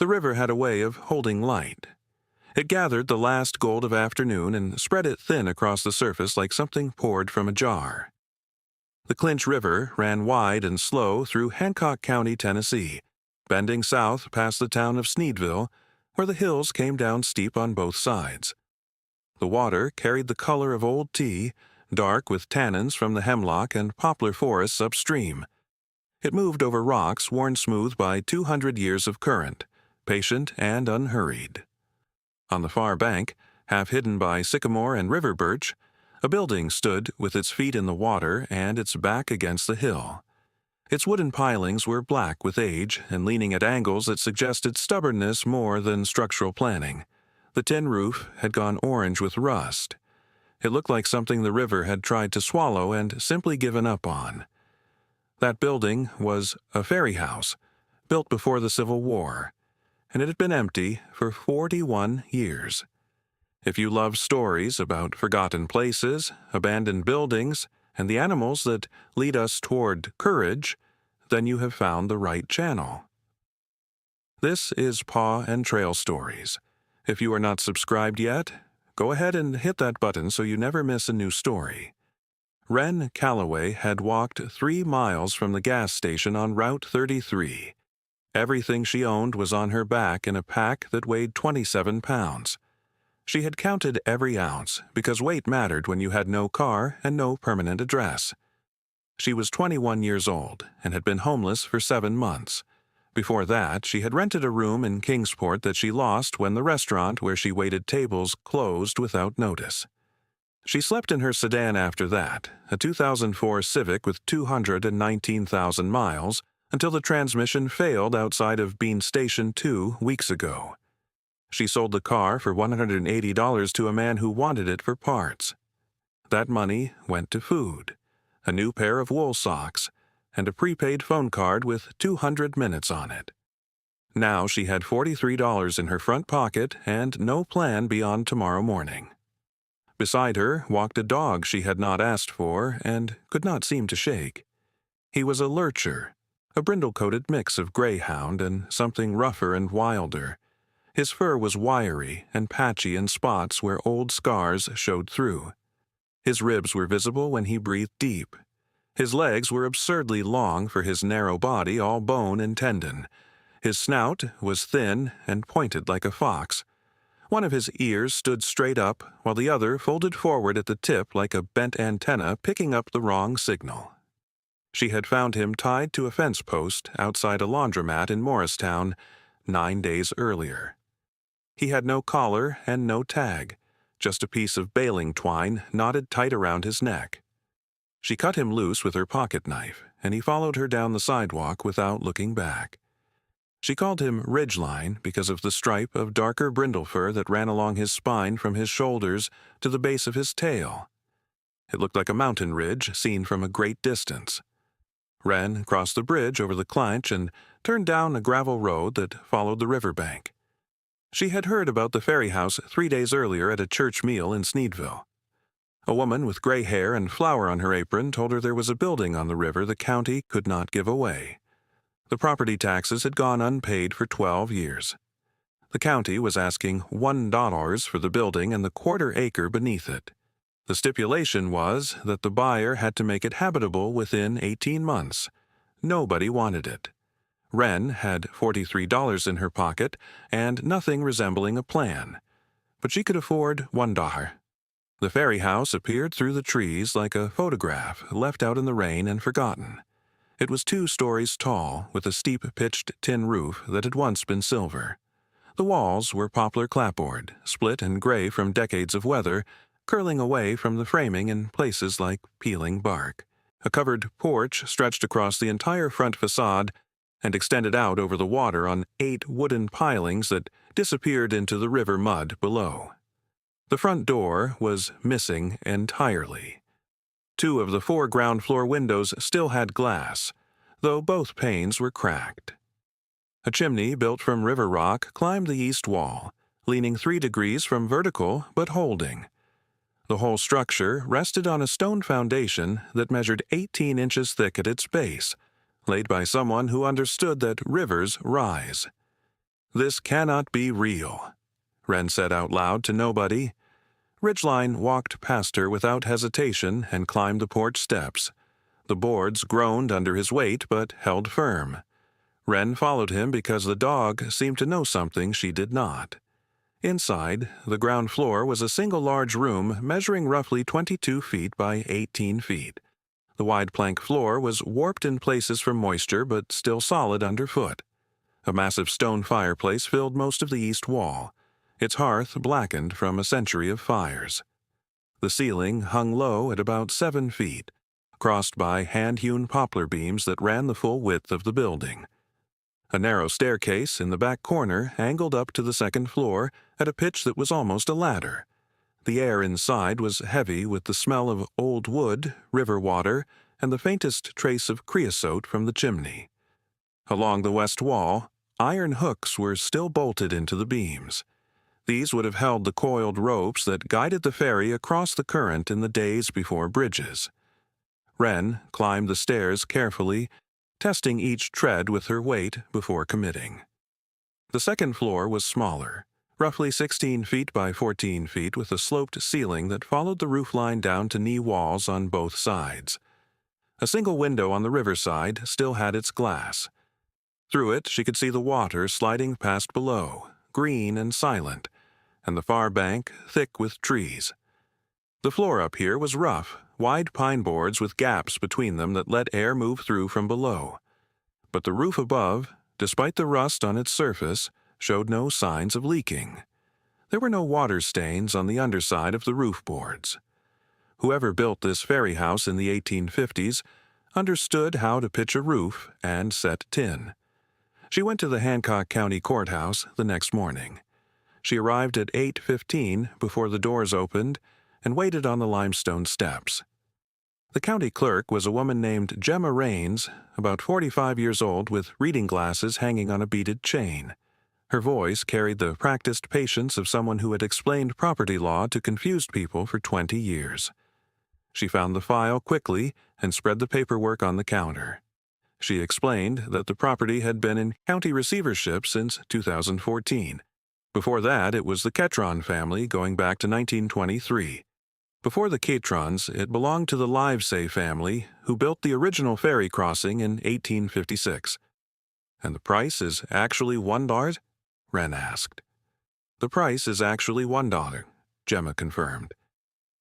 The river had a way of holding light. It gathered the last gold of afternoon and spread it thin across the surface like something poured from a jar. The Clinch River ran wide and slow through Hancock County, Tennessee, bending south past the town of Sneedville, where the hills came down steep on both sides. The water carried the color of old tea, dark with tannins from the hemlock and poplar forests upstream. It moved over rocks worn smooth by 200 years of current, patient and unhurried. On the far bank, half hidden by sycamore and river birch, a building stood with its feet in the water and its back against the hill. Its wooden pilings were black with age and leaning at angles that suggested stubbornness more than structural planning. The tin roof had gone orange with rust. It looked like something the river had tried to swallow and simply given up on. That building was a ferry house, built before the Civil War, and it had been empty for 41 years. If you love stories about forgotten places, abandoned buildings, and the animals that lead us toward courage, then you have found the right channel. This is Paw and Trail Stories. If you are not subscribed yet, go ahead and hit that button so you never miss a new story. Wren Calloway had walked 3 miles from the gas station on Route 33. Everything she owned was on her back in a pack that weighed 27 pounds. She had counted every ounce because weight mattered when you had no car and no permanent address. She was 21 years old and had been homeless for 7 months. Before that, she had rented a room in Kingsport that she lost when the restaurant where she waited tables closed without notice. She slept in her sedan after that, a 2004 Civic with 219,000 miles, until the transmission failed outside of Bean Station 2 weeks ago. She sold the car for $180 to a man who wanted it for parts. That money went to food, a new pair of wool socks, and a prepaid phone card with 200 minutes on it. Now she had $43 in her front pocket and no plan beyond tomorrow morning. Beside her walked a dog she had not asked for and could not seem to shake. He was a lurcher, a brindle-coated mix of greyhound and something rougher and wilder. His fur was wiry and patchy in spots where old scars showed through. His ribs were visible when he breathed deep. His legs were absurdly long for his narrow body, all bone and tendon. His snout was thin and pointed like a fox. One of his ears stood straight up, while the other folded forward at the tip like a bent antenna picking up the wrong signal. She had found him tied to a fence post outside a laundromat in Morristown 9 days earlier. He had no collar and no tag, just a piece of baling twine knotted tight around his neck. She cut him loose with her pocket knife, and he followed her down the sidewalk without looking back. She called him Ridgeline because of the stripe of darker brindle fur that ran along his spine from his shoulders to the base of his tail. It looked like a mountain ridge seen from a great distance. Wren crossed the bridge over the Clinch and turned down a gravel road that followed the riverbank. She had heard about the ferry house 3 days earlier at a church meal in Sneedville. A woman with gray hair and flour on her apron told her there was a building on the river the county could not give away. The property taxes had gone unpaid for 12 years. The county was asking $1 for the building and the quarter-acre beneath it. The stipulation was that the buyer had to make it habitable within 18 months. Nobody wanted it. Wren had $43 in her pocket and nothing resembling a plan, but she could afford $1. The ferry house appeared through the trees like a photograph left out in the rain and forgotten. It was 2 stories tall, with a steep-pitched tin roof that had once been silver. The walls were poplar clapboard, split and gray from decades of weather, curling away from the framing in places like peeling bark. A covered porch stretched across the entire front facade and extended out over the water on 8 wooden pilings that disappeared into the river mud below. The front door was missing entirely. 2 of the 4 ground-floor windows still had glass, though both panes were cracked. A chimney built from river rock climbed the east wall, leaning 3 degrees from vertical but holding. The whole structure rested on a stone foundation that measured 18 inches thick at its base, laid by someone who understood that rivers rise. "This cannot be real," Wren said out loud to nobody. Ridgeline walked past her without hesitation and climbed the porch steps. The boards groaned under his weight but held firm. Wren followed him because the dog seemed to know something she did not. Inside, the ground floor was a single large room measuring roughly 22 feet by 18 feet. The wide plank floor was warped in places from moisture but still solid underfoot. A massive stone fireplace filled most of the east wall, its hearth blackened from a century of fires. The ceiling hung low at about 7 feet, crossed by hand-hewn poplar beams that ran the full width of the building. A narrow staircase in the back corner angled up to the second floor at a pitch that was almost a ladder. The air inside was heavy with the smell of old wood, river water, and the faintest trace of creosote from the chimney. Along the west wall, iron hooks were still bolted into the beams. These would have held the coiled ropes that guided the ferry across the current in the days before bridges. Wren climbed the stairs carefully, testing each tread with her weight before committing. The second floor was smaller, roughly 16 feet by 14 feet with a sloped ceiling that followed the roofline down to knee walls on both sides. A single window on the riverside still had its glass. Through it she could see the water sliding past below, green and silent, and the far bank thick with trees. The floor up here was rough, wide pine boards with gaps between them that let air move through from below. But the roof above, despite the rust on its surface, showed no signs of leaking. There were no water stains on the underside of the roof boards. Whoever built this ferry house in the 1850s understood how to pitch a roof and set tin. She went to the Hancock County Courthouse the next morning. She arrived at 8:15 before the doors opened and waited on the limestone steps. The county clerk was a woman named Gemma Raines, about 45 years old with reading glasses hanging on a beaded chain. Her voice carried the practiced patience of someone who had explained property law to confused people for 20 years. She found the file quickly and spread the paperwork on the counter. She explained that the property had been in county receivership since 2014. Before that, it was the Ketron family going back to 1923. Before the Ketrons, it belonged to the Livesay family, who built the original ferry crossing in 1856. "And the price is actually $1? Wren asked. "The price is actually $1, Gemma confirmed.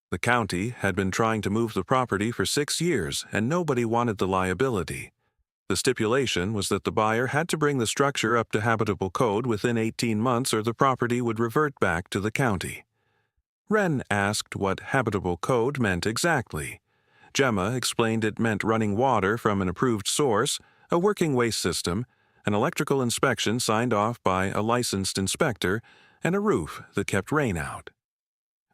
The county had been trying to move the property for 6 years, and nobody wanted the liability. The stipulation was that the buyer had to bring the structure up to habitable code within 18 months or the property would revert back to the county. Wren asked what habitable code meant exactly. Gemma explained it meant running water from an approved source, a working waste system, an electrical inspection signed off by a licensed inspector, and a roof that kept rain out.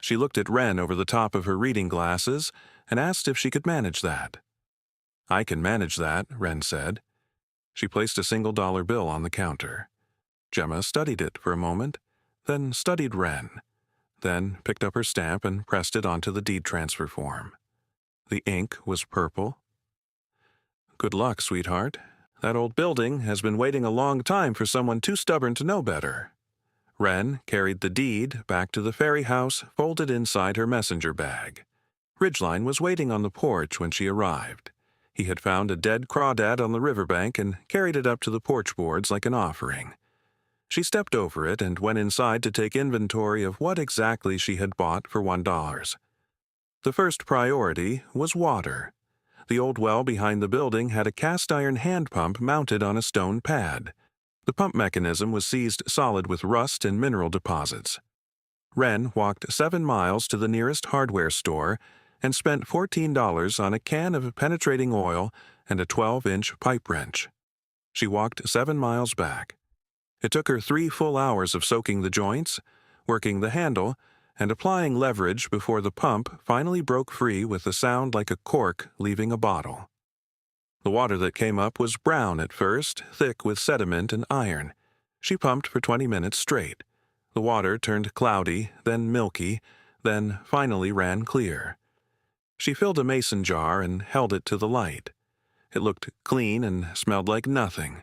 She looked at Wren over the top of her reading glasses and asked if she could manage that. "I can manage that," Wren said. She placed a single-dollar bill on the counter. Gemma studied it for a moment, then studied Wren, then picked up her stamp and pressed it onto the deed transfer form. The ink was purple. "Good luck, sweetheart. That old building has been waiting a long time for someone too stubborn to know better." Wren carried the deed back to the ferry house, folded inside her messenger bag. Ridgeline was waiting on the porch when she arrived. He had found a dead crawdad on the riverbank and carried it up to the porch boards like an offering. She stepped over it and went inside to take inventory of what exactly she had bought for $1. The first priority was water. The old well behind the building had a cast-iron hand pump mounted on a stone pad. The pump mechanism was seized solid with rust and mineral deposits. Wren walked 7 miles to the nearest hardware store and spent $14 on a can of penetrating oil and a 12-inch pipe wrench. She walked 7 miles back. It took her 3 full hours of soaking the joints, working the handle, and applying leverage before the pump finally broke free with a sound like a cork leaving a bottle. The water that came up was brown at first, thick with sediment and iron. She pumped for 20 minutes straight. The water turned cloudy, then milky, then finally ran clear. She filled a mason jar and held it to the light. It looked clean and smelled like nothing.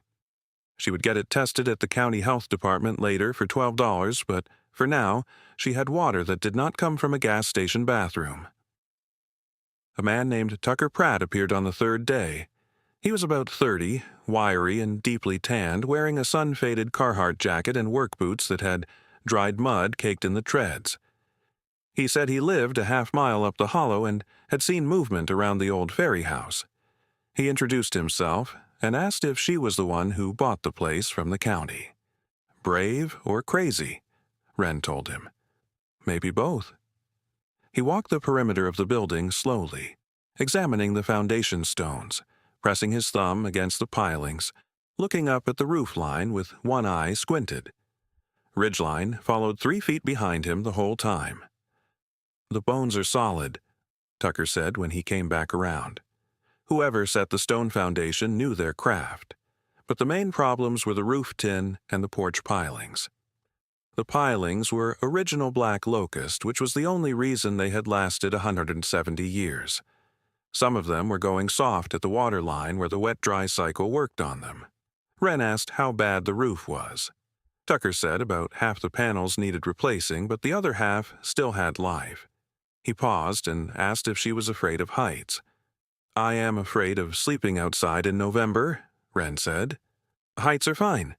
She would get it tested at the county health department later for $12, but for now, she had water that did not come from a gas station bathroom. A man named Tucker Pratt appeared on the third day. He was about 30, wiry and deeply tanned, wearing a sun-faded Carhartt jacket and work boots that had dried mud caked in the treads. He said he lived a half-mile up the hollow and had seen movement around the old Ferry house. He introduced himself and asked if she was the one who bought the place from the county. Brave or crazy, Wren told him. Maybe both. He walked the perimeter of the building slowly, examining the foundation stones, pressing his thumb against the pilings, looking up at the roof line with one eye squinted. Ridgeline followed 3 feet behind him the whole time. "The bones are solid," Tucker said when he came back around. Whoever set the stone foundation knew their craft, but the main problems were the roof tin and the porch pilings. The pilings were original black locust, which was the only reason they had lasted 170 years. Some of them were going soft at the water line where the wet-dry cycle worked on them. Wren asked how bad the roof was. Tucker said about half the panels needed replacing, but the other half still had life. He paused and asked if she was afraid of heights. "I am afraid of sleeping outside in November," Wren said. "Heights are fine."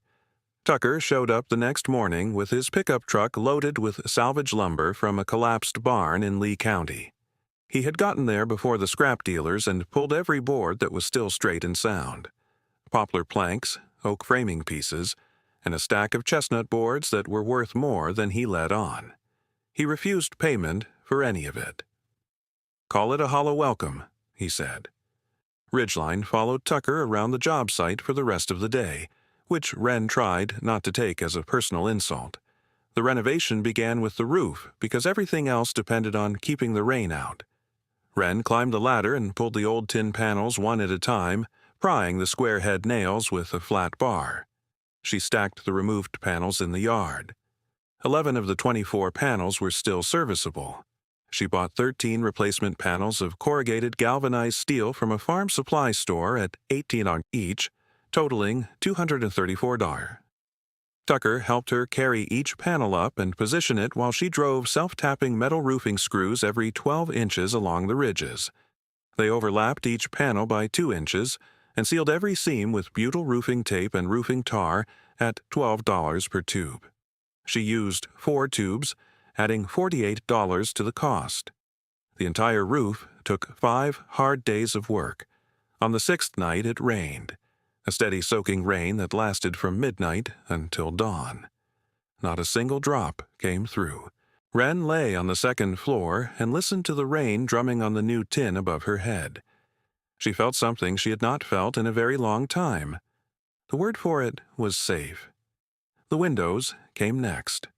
Tucker showed up the next morning with his pickup truck loaded with salvage lumber from a collapsed barn in Lee County. He had gotten there before the scrap dealers and pulled every board that was still straight and sound. Poplar planks, oak framing pieces, and a stack of chestnut boards that were worth more than he let on. He refused payment for any of it. "Call it a hollow welcome," he said. Ridgeline followed Tucker around the job site for the rest of the day, which Wren tried not to take as a personal insult. The renovation began with the roof because everything else depended on keeping the rain out. Wren climbed the ladder and pulled the old tin panels one at a time, prying the square head nails with a flat bar. She stacked the removed panels in the yard. 11 of the 24 panels were still serviceable. She bought 13 replacement panels of corrugated galvanized steel from a farm supply store at $18 each, totaling $234. Tucker helped her carry each panel up and position it while she drove self-tapping metal roofing screws every 12 inches along the ridges. They overlapped each panel by 2 inches and sealed every seam with butyl roofing tape and roofing tar at $12 per tube. She used 4 tubes, adding $48 to the cost. The entire roof took 5 hard days of work. On the 6th night it rained, a steady soaking rain that lasted from midnight until dawn. Not a single drop came through. Wren lay on the 2nd floor and listened to the rain drumming on the new tin above her head. She felt something she had not felt in a very long time. The word for it was safe. The windows came next.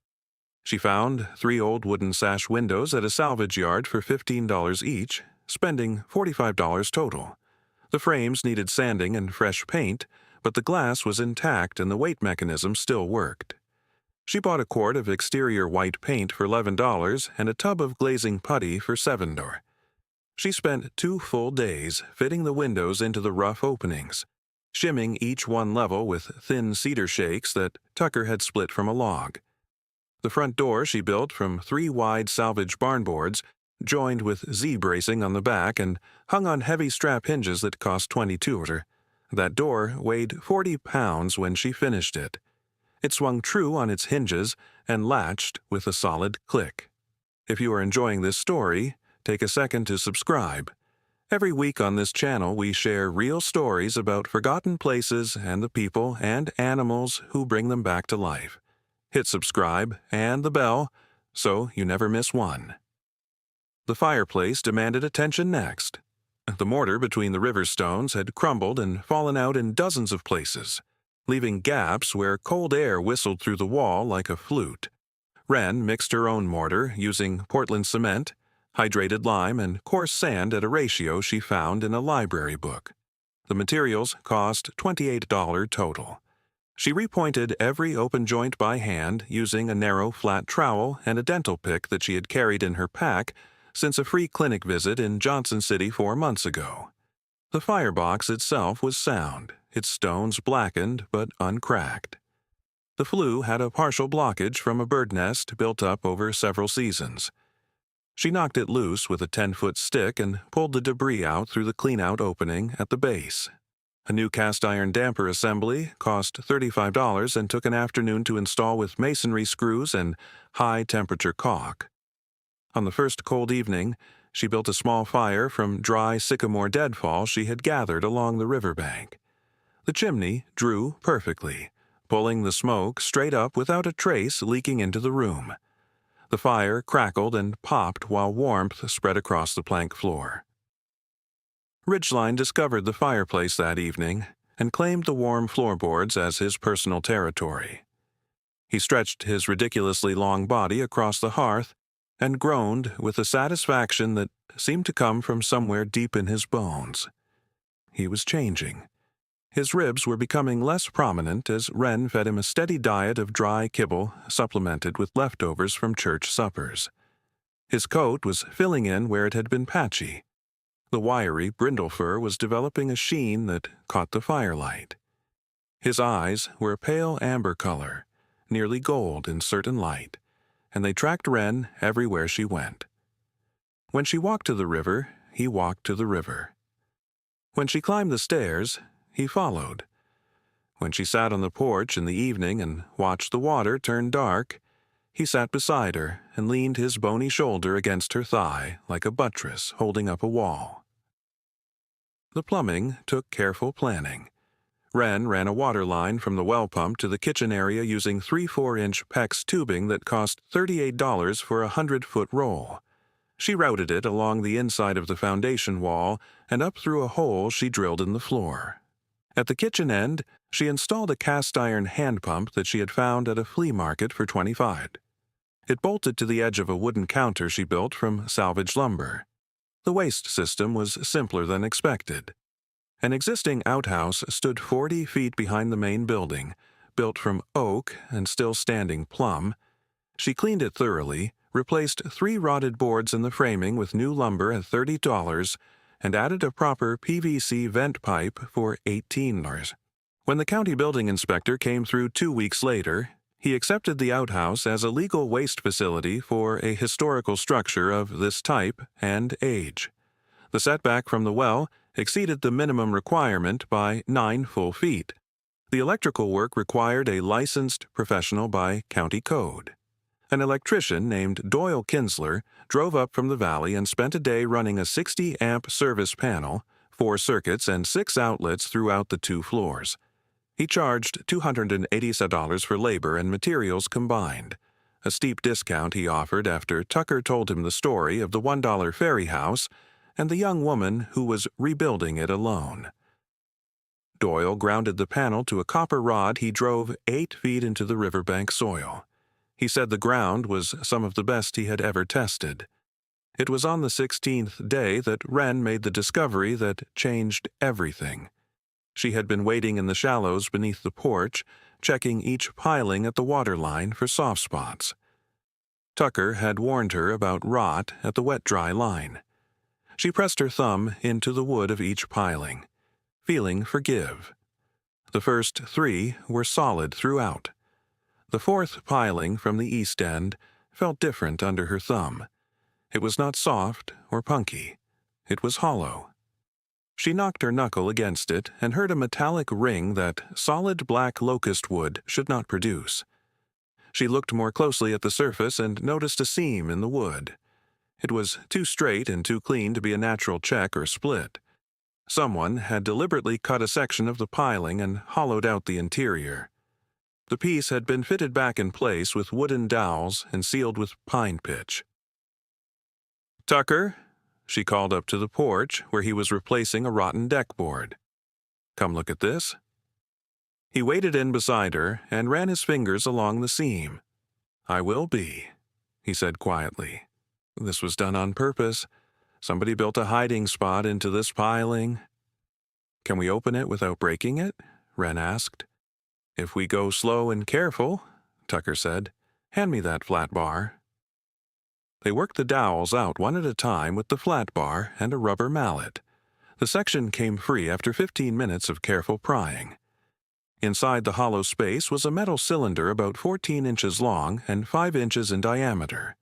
She found 3 old wooden sash windows at a salvage yard for $15 each, spending $45 total. The frames needed sanding and fresh paint, but the glass was intact and the weight mechanism still worked. She bought a quart of exterior white paint for $11 and a tub of glazing putty for $7. She spent 2 full days fitting the windows into the rough openings, shimming each one level with thin cedar shakes that Tucker had split from a log. The front door she built from 3 wide salvage barn boards, joined with Z-bracing on the back and hung on heavy strap hinges that cost $22. That door weighed 40 pounds when she finished it. It swung true on its hinges and latched with a solid click. If you are enjoying this story, take a second to subscribe. Every week on this channel we share real stories about forgotten places and the people and animals who bring them back to life. Hit subscribe and the bell so you never miss one. The fireplace demanded attention next. The mortar between the river stones had crumbled and fallen out in dozens of places, leaving gaps where cold air whistled through the wall like a flute. Wren mixed her own mortar using Portland cement, hydrated lime, and coarse sand at a ratio she found in a library book. The materials cost $28 total. She repointed every open joint by hand using a narrow flat trowel and a dental pick that she had carried in her pack since a free clinic visit in Johnson City 4 months ago. The firebox itself was sound, its stones blackened but uncracked. The flue had a partial blockage from a bird nest built up over several seasons. She knocked it loose with a 10-foot stick and pulled the debris out through the clean-out opening at the base. A new cast-iron damper assembly cost $35 and took an afternoon to install with masonry screws and high-temperature caulk. On the first cold evening, she built a small fire from dry sycamore deadfall she had gathered along the riverbank. The chimney drew perfectly, pulling the smoke straight up without a trace leaking into the room. The fire crackled and popped while warmth spread across the plank floor. Ridgeline discovered the fireplace that evening and claimed the warm floorboards as his personal territory. He stretched his ridiculously long body across the hearth and groaned with a satisfaction that seemed to come from somewhere deep in his bones. He was changing. His ribs were becoming less prominent as Wren fed him a steady diet of dry kibble supplemented with leftovers from church suppers. His coat was filling in where it had been patchy. The wiry brindle fur was developing a sheen that caught the firelight. His eyes were a pale amber color, nearly gold in certain light, and they tracked Wren everywhere she went. When she walked to the river, he walked to the river. When she climbed the stairs, he followed. When she sat on the porch in the evening and watched the water turn dark, he sat beside her and leaned his bony shoulder against her thigh like a buttress holding up a wall. The plumbing took careful planning. Wren ran a water line from the well pump to the kitchen area using 3/4-inch PEX tubing that cost $38 for a 100-foot roll. She routed it along the inside of the foundation wall and up through a hole she drilled in the floor. At the kitchen end, she installed a cast-iron hand pump that she had found at a flea market for $25. It bolted to the edge of a wooden counter she built from salvaged lumber. The waste system was simpler than expected. An existing outhouse stood 40 feet behind the main building, built from oak and still standing plumb. She cleaned it thoroughly, replaced 3 rotted boards in the framing with new lumber at $30, and added a proper PVC vent pipe for $18. When the county building inspector came through 2 weeks later, he accepted the outhouse as a legal waste facility for a historical structure of this type and age. The setback from the well exceeded the minimum requirement by 9 full feet. The electrical work required a licensed professional by county code. An electrician named Doyle Kinsler drove up from the valley and spent a day running a 60-amp service panel, 4 circuits, and 6 outlets throughout the 2 floors. He charged $287 for labor and materials combined, a steep discount he offered after Tucker told him the story of the $1 Ferry house and the young woman who was rebuilding it alone. Doyle grounded the panel to a copper rod he drove 8 feet into the riverbank soil. He said the ground was some of the best he had ever tested. It was on the 16th day that Wren made the discovery that changed everything. She had been waiting in the shallows beneath the porch, checking each piling at the waterline for soft spots. Tucker had warned her about rot at the wet-dry line. She pressed her thumb into the wood of each piling, feeling forgive. The first 3 were solid throughout. The 4th piling from the east end felt different under her thumb. It was not soft or punky. It was hollow. She knocked her knuckle against it and heard a metallic ring that solid black locust wood should not produce. She looked more closely at the surface and noticed a seam in the wood. It was too straight and too clean to be a natural check or split. Someone had deliberately cut a section of the piling and hollowed out the interior. The piece had been fitted back in place with wooden dowels and sealed with pine pitch. "Tucker," she called up to the porch where he was replacing a rotten deck board. "Come look at this." He waded in beside her and ran his fingers along the seam. "I will be," he said quietly. "This was done on purpose. Somebody built a hiding spot into this piling." "Can we open it without breaking it?" Wren asked. "If we go slow and careful," Tucker said. "Hand me that flat bar." They worked the dowels out one at a time with the flat bar and a rubber mallet. The section came free after 15 minutes of careful prying. Inside the hollow space was a metal cylinder about 14 inches long and 5 inches in diameter.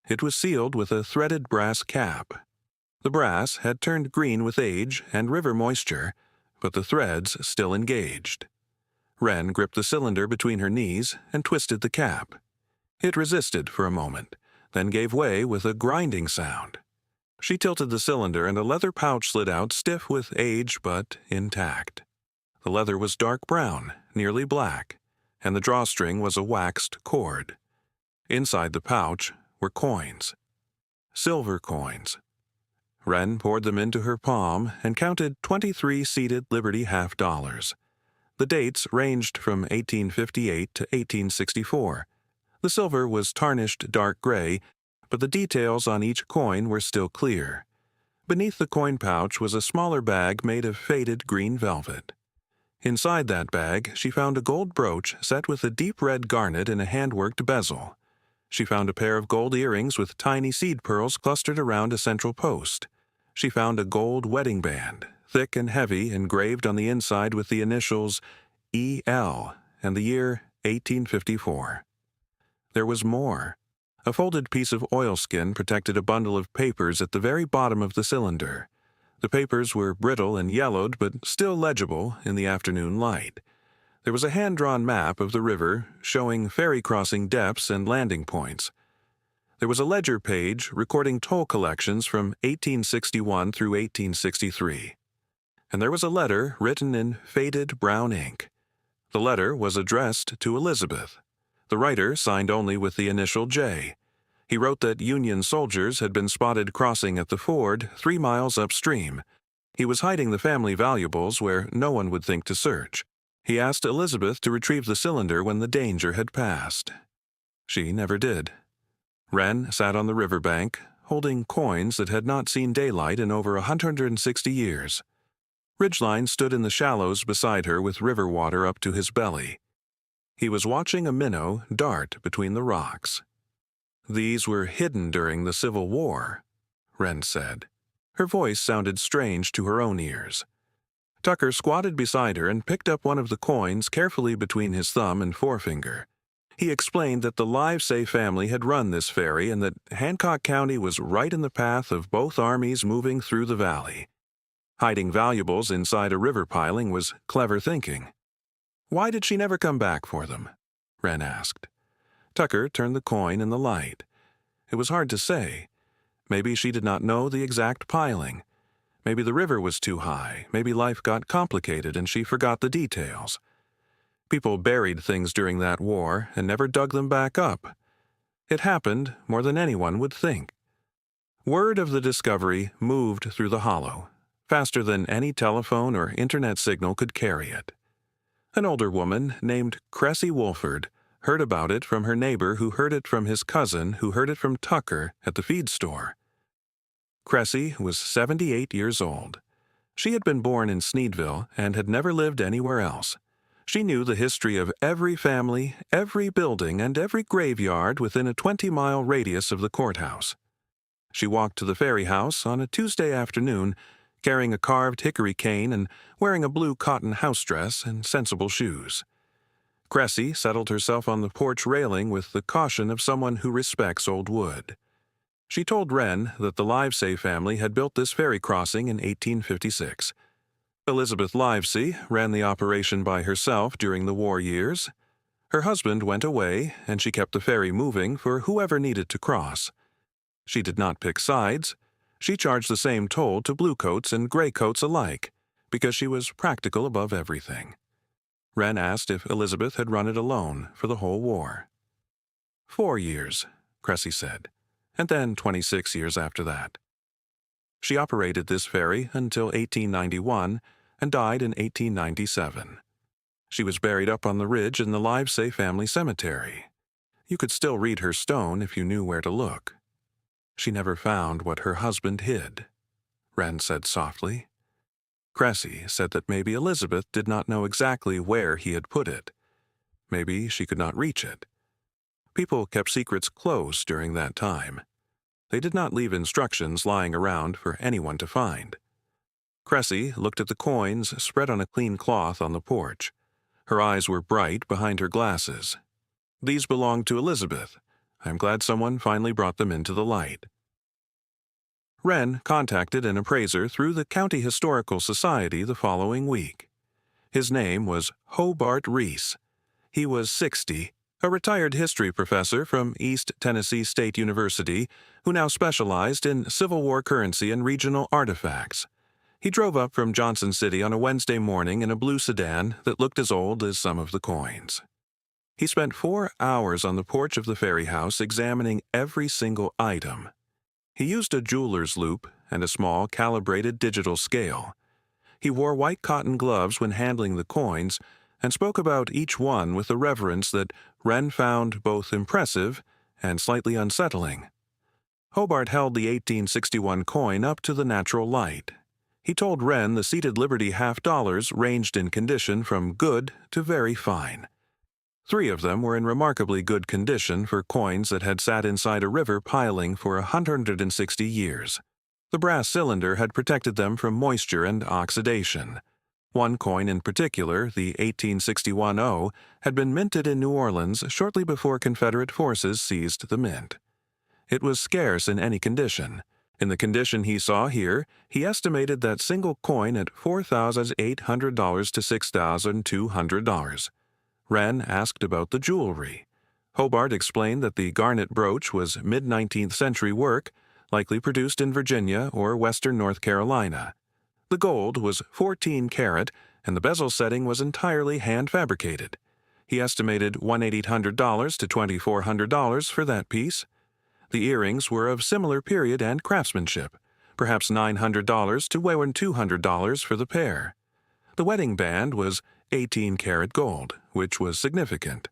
It was sealed with a threaded brass cap. The brass had turned green with age and river moisture, but the threads still engaged. Wren gripped the cylinder between her knees and twisted the cap. It resisted for a moment, then gave way with a grinding sound. She tilted the cylinder and a leather pouch slid out, stiff with age but intact. The leather was dark brown, nearly black, and the drawstring was a waxed cord. Inside the pouch were coins. Silver coins. Wren poured them into her palm and counted 23 seated Liberty half-dollars. The dates ranged from 1858 to 1864. The silver was tarnished dark gray, but the details on each coin were still clear. Beneath the coin pouch was a smaller bag made of faded green velvet. Inside that bag, she found a gold brooch set with a deep red garnet in a hand-worked bezel. She found a pair of gold earrings with tiny seed pearls clustered around a central post. She found a gold wedding band, thick and heavy, engraved on the inside with the initials E.L. and the year 1854. There was more. A folded piece of oilskin protected a bundle of papers at the very bottom of the cylinder. The papers were brittle and yellowed, but still legible in the afternoon light. There was a hand-drawn map of the river showing ferry crossing depths and landing points. There was a ledger page recording toll collections from 1861 through 1863. And there was a letter written in faded brown ink. The letter was addressed to Elizabeth. The writer signed only with the initial J. He wrote that Union soldiers had been spotted crossing at the ford 3 miles upstream. He was hiding the family valuables where no one would think to search. He asked Elizabeth to retrieve the cylinder when the danger had passed. She never did. Wren sat on the riverbank, holding coins that had not seen daylight in over 160 years. Ridgeline stood in the shallows beside her with river water up to his belly. He was watching a minnow dart between the rocks. "These were hidden during the Civil War," Wren said. Her voice sounded strange to her own ears. Tucker squatted beside her and picked up one of the coins carefully between his thumb and forefinger. He explained that the Livesay family had run this ferry and that Hancock County was right in the path of both armies moving through the valley. Hiding valuables inside a river piling was clever thinking. "Why did she never come back for them?" Wren asked. Tucker turned the coin in the light. It was hard to say. Maybe she did not know the exact piling. Maybe the river was too high. Maybe life got complicated and she forgot the details. People buried things during that war and never dug them back up. It happened more than anyone would think. Word of the discovery moved through the hollow, faster than any telephone or internet signal could carry it. An older woman named Cressy Wolford heard about it from her neighbor who heard it from his cousin who heard it from Tucker at the feed store. Cressy was 78 years old. She had been born in Sneedville and had never lived anywhere else. She knew the history of every family, every building, and every graveyard within a 20-mile radius of the courthouse. She walked to the Ferry house on a Tuesday afternoon, carrying a carved hickory cane and wearing a blue cotton house dress and sensible shoes. Cressy settled herself on the porch railing with the caution of someone who respects old wood. She told Wren that the Livesay family had built this ferry crossing in 1856. Elizabeth Livesay ran the operation by herself during the war years. Her husband went away, and she kept the ferry moving for whoever needed to cross. She did not pick sides. She charged the same toll to bluecoats and graycoats alike, because she was practical above everything. Wren asked if Elizabeth had run it alone for the whole war. 4 years, Cressy said, and then 26 years after that. She operated this ferry until 1891 and died in 1897. She was buried up on the ridge in the Livesay family cemetery. You could still read her stone if you knew where to look. She never found what her husband hid, Wren said softly. Cressy said that maybe Elizabeth did not know exactly where he had put it. Maybe she could not reach it. People kept secrets close during that time. They did not leave instructions lying around for anyone to find. Cressy looked at the coins spread on a clean cloth on the porch. Her eyes were bright behind her glasses. "These belonged to Elizabeth. I'm glad someone finally brought them into the light." Wren contacted an appraiser through the County Historical Society the following week. His name was Hobart Reese. He was 60, a retired history professor from East Tennessee State University who now specialized in Civil War currency and regional artifacts. He drove up from Johnson City on a Wednesday morning in a blue sedan that looked as old as some of the coins. He spent 4 hours on the porch of the Ferry house examining every single item. He used a jeweler's loupe and a small calibrated digital scale. He wore white cotton gloves when handling the coins and spoke about each one with a reverence that Wren found both impressive and slightly unsettling. Hobart held the 1861 coin up to the natural light. He told Wren the seated Liberty half-dollars ranged in condition from good to very fine. 3 of them were in remarkably good condition for coins that had sat inside a river piling for 160 years. The brass cylinder had protected them from moisture and oxidation. One coin in particular, the 1861-0, had been minted in New Orleans shortly before Confederate forces seized the mint. It was scarce in any condition. In the condition he saw here, he estimated that single coin at $4,800 to $6,200. Wren asked about the jewelry. Hobart explained that the garnet brooch was mid-19th century work, likely produced in Virginia or western North Carolina. The gold was 14 karat, and the bezel setting was entirely hand-fabricated. He estimated $1,800 to $2,400 for that piece. The earrings were of similar period and craftsmanship, perhaps $900 to $200 for the pair. The wedding band was 18 karat gold, which was significant.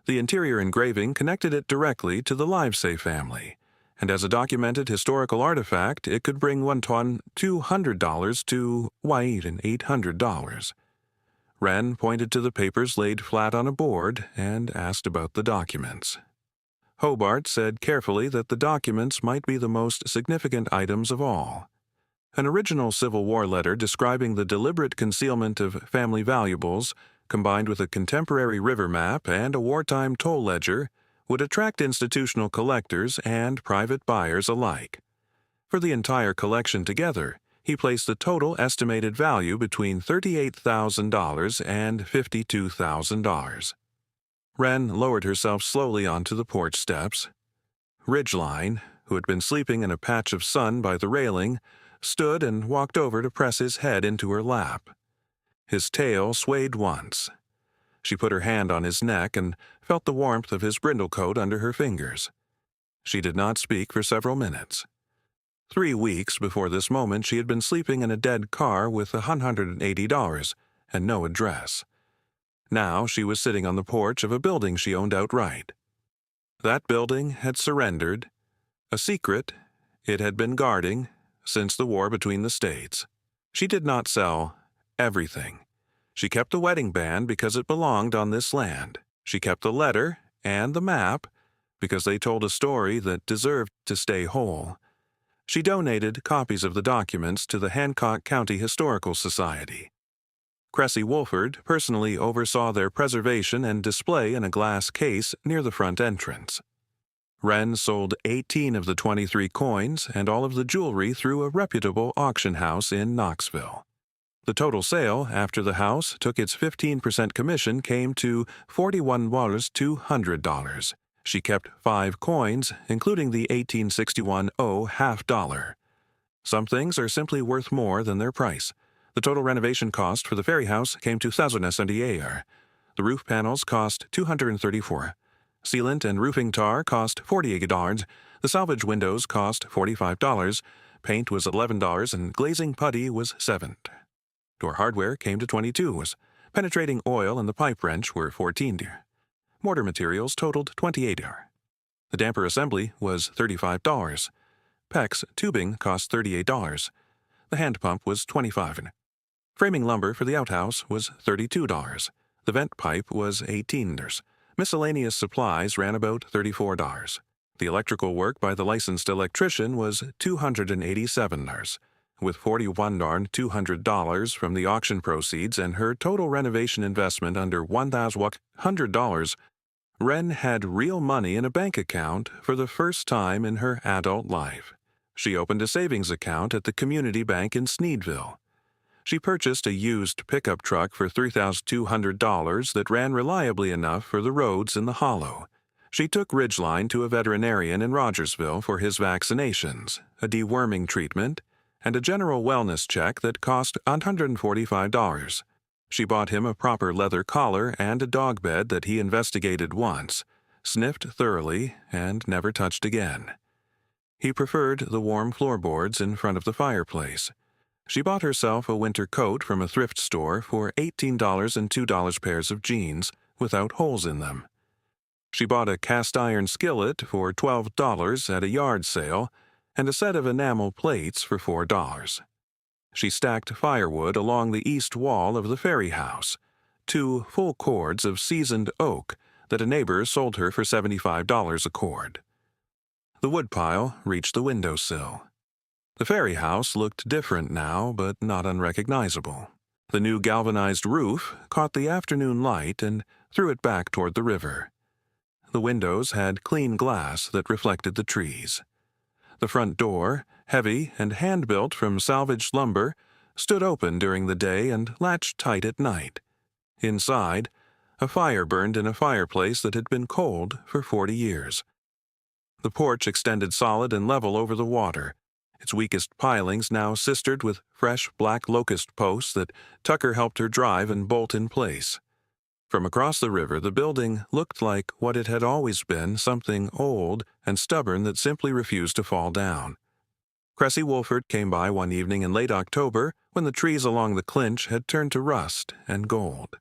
The interior engraving connected it directly to the Livesay family, and as a documented historical artifact, it could bring one ton $200 to $800. Wren pointed to the papers laid flat on a board and asked about the documents. Hobart said carefully that the documents might be the most significant items of all. An original Civil War letter describing the deliberate concealment of family valuables, combined with a contemporary river map and a wartime toll ledger, would attract institutional collectors and private buyers alike. For the entire collection together, he placed the total estimated value between $38,000 and $52,000. Wren lowered herself slowly onto the porch steps. Ridgeline, who had been sleeping in a patch of sun by the railing, stood and walked over to press his head into her lap. His tail swayed once. She put her hand on his neck and felt the warmth of his brindle coat under her fingers. She did not speak for several minutes. 3 weeks before this moment she had been sleeping in a dead car with $180 and no address. Now she was sitting on the porch of a building she owned outright. That building had surrendered, a secret it had been guarding since the war between the states. She did not sell everything. She kept the wedding band because it belonged on this land. She kept the letter and the map because they told a story that deserved to stay whole. She donated copies of the documents to the Hancock County Historical Society. Cressy Wolford personally oversaw their preservation and display in a glass case near the front entrance. Wren sold 18 of the 23 coins and all of the jewelry through a reputable auction house in Knoxville. The total sale after the house took its 15% commission came to $41,200. She kept 5 coins, including the 1861-0 half-dollar. Some things are simply worth more than their price. The total renovation cost for the Ferry house came to $1,000. The roof panels cost $234. Sealant and roofing tar cost $48. The salvage windows cost $45. Paint was $11 and glazing putty was $7. Door hardware came to $22. Penetrating oil and the pipe wrench were $14. Mortar materials totaled $28. The damper assembly was $35. PEX tubing cost $38. The hand pump was $25. Framing lumber for the outhouse was $32. The vent pipe was $18. Miscellaneous supplies ran about $34. The electrical work by the licensed electrician was $287. With $41,200 from the auction proceeds and her total renovation investment under $1,100, Wren had real money in a bank account for the first time in her adult life. She opened a savings account at the community bank in Sneedville. She purchased a used pickup truck for $3,200 that ran reliably enough for the roads in the hollow. She took Ridgeline to a veterinarian in Rogersville for his vaccinations, a deworming treatment, and a general wellness check that cost $145. She bought him a proper leather collar and a dog bed that he investigated once, sniffed thoroughly, and never touched again. He preferred the warm floorboards in front of the fireplace. She bought herself a winter coat from a thrift store for $18 and $2 pairs of jeans without holes in them. She bought a cast-iron skillet for $12 at a yard sale and a set of enamel plates for $4. She stacked firewood along the east wall of the Ferry house, 2 full cords of seasoned oak that a neighbor sold her for $75 a cord. The woodpile reached the windowsill. The Ferry house looked different now, but not unrecognizable. The new galvanized roof caught the afternoon light and threw it back toward the river. The windows had clean glass that reflected the trees. The front door, heavy and hand-built from salvaged lumber, stood open during the day and latched tight at night. Inside, a fire burned in a fireplace that had been cold for 40 years. The porch extended solid and level over the water, its weakest pilings now sistered with fresh black locust posts that Tucker helped her drive and bolt in place. From across the river, the building looked like what it had always been, something old and stubborn that simply refused to fall down. Cressy Wolford came by one evening in late October when the trees along the clinch had turned to rust and gold.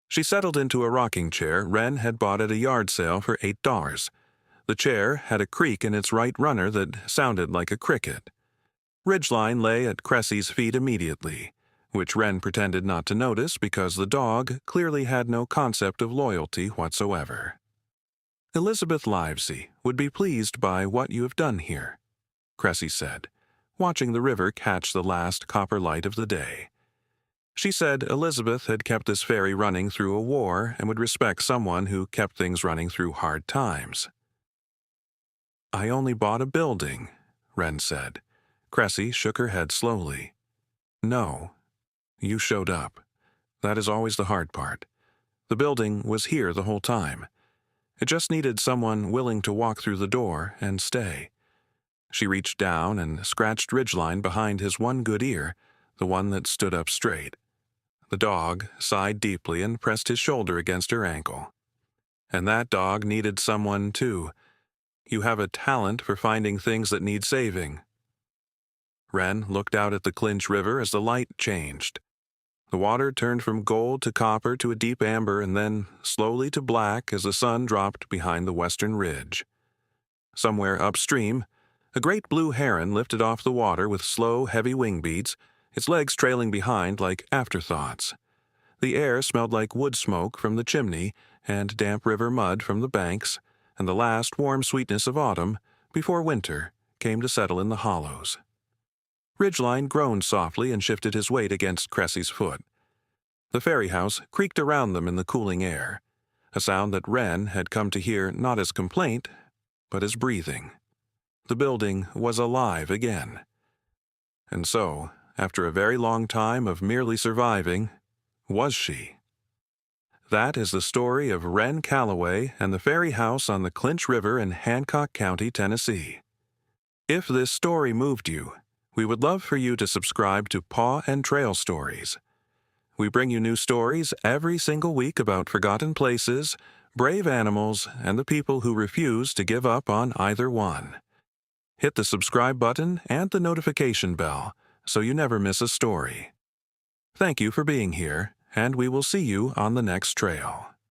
She settled into a rocking chair Wren had bought at a yard sale for $8. The chair had a creak in its right runner that sounded like a cricket. Ridgeline lay at Cressy's feet immediately, which Wren pretended not to notice because the dog clearly had no concept of loyalty whatsoever. "Elizabeth Livesey would be pleased by what you have done here," Cressy said, watching the river catch the last copper light of the day. She said Elizabeth had kept this ferry running through a war and would respect someone who kept things running through hard times. "I only bought a building," Wren said. Cressy shook her head slowly. "No. You showed up. That is always the hard part. The building was here the whole time. It just needed someone willing to walk through the door and stay." She reached down and scratched Ridgeline behind his one good ear, the one that stood up straight. The dog sighed deeply and pressed his shoulder against her ankle. "And that dog needed someone, too. You have a talent for finding things that need saving." Wren looked out at the Clinch River as the light changed. The water turned from gold to copper to a deep amber and then slowly to black as the sun dropped behind the western ridge. Somewhere upstream, a great blue heron lifted off the water with slow, heavy wing beats, its legs trailing behind like afterthoughts. The air smelled like wood smoke from the chimney and damp river mud from the banks, and the last warm sweetness of autumn, before winter, came to settle in the hollows. Ridgeline groaned softly and shifted his weight against Cressy's foot. The ferry house creaked around them in the cooling air, a sound that Wren had come to hear not as complaint, but as breathing. The building was alive again. And so, after a very long time of merely surviving, was she? That is the story of Wren Calloway and the ferry house on the Clinch River in Hancock County, Tennessee. If this story moved you, we would love for you to subscribe to Paw and Trail Stories. We bring you new stories every single week about forgotten places, brave animals, and the people who refuse to give up on either one. Hit the subscribe button and the notification bell so you never miss a story. Thank you for being here, and we will see you on the next trail.